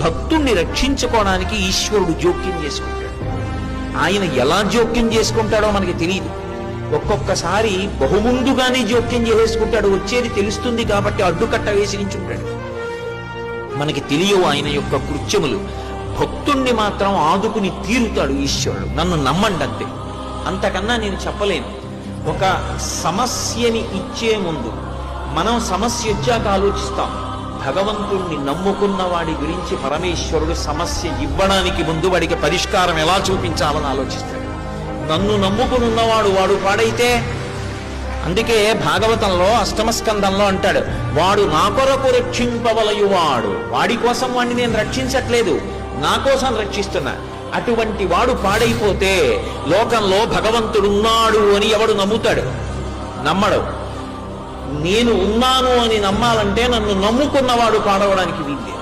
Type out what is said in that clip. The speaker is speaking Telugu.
భక్తుణ్ణి రక్షించుకోవడానికి ఈశ్వరుడు జోక్యం చేసుకుంటాడు. ఆయన ఎలా జోక్యం చేసుకుంటాడో మనకి తెలియదు. ఒక్కొక్కసారి బహుముందుగానే జోక్యం చేసుకుంటాడు. వచ్చేది తెలుస్తుంది కాబట్టి అడ్డుకట్ట వేసి నించుంటాడు. మనకి తెలియవు ఆయన యొక్క కృత్యములు. భక్తుణ్ణి మాత్రం ఆదుకుని తీరుతాడు ఈశ్వరుడు. నన్ను నమ్మండి అంతే, అంతకన్నా నేను చెప్పలేను. ఒక సమస్యని ఇచ్చే ముందు మనం సమస్య వచ్చాక ఆలోచిస్తాం. భగవంతుణ్ణి నమ్ముకున్న వాడి గురించి పరమేశ్వరుడు సమస్య ఇవ్వడానికి ముందు వాడికి పరిష్కారం ఎలా చూపించాలని ఆలోచిస్తాడు. నన్ను నమ్ముకుని ఉన్నవాడు వాడు పాడైతే, అందుకే భాగవతంలో అష్టమ స్కందంలో అంటాడు, వాడు నా కొరకు రక్షింపవలయువాడు. వాడి కోసం వాడిని నేను రక్షించట్లేదు, నా కోసం రక్షిస్తున్నా. అటువంటి వాడు పాడైపోతే లోకంలో భగవంతుడున్నాడు అని ఎవడు నమ్ముతాడు? నమ్మడు. నేను ఉన్నాను అని నమ్మాలంటే నన్ను నమ్ముకున్నవాడు పాడవడానికి వీల్లేదు.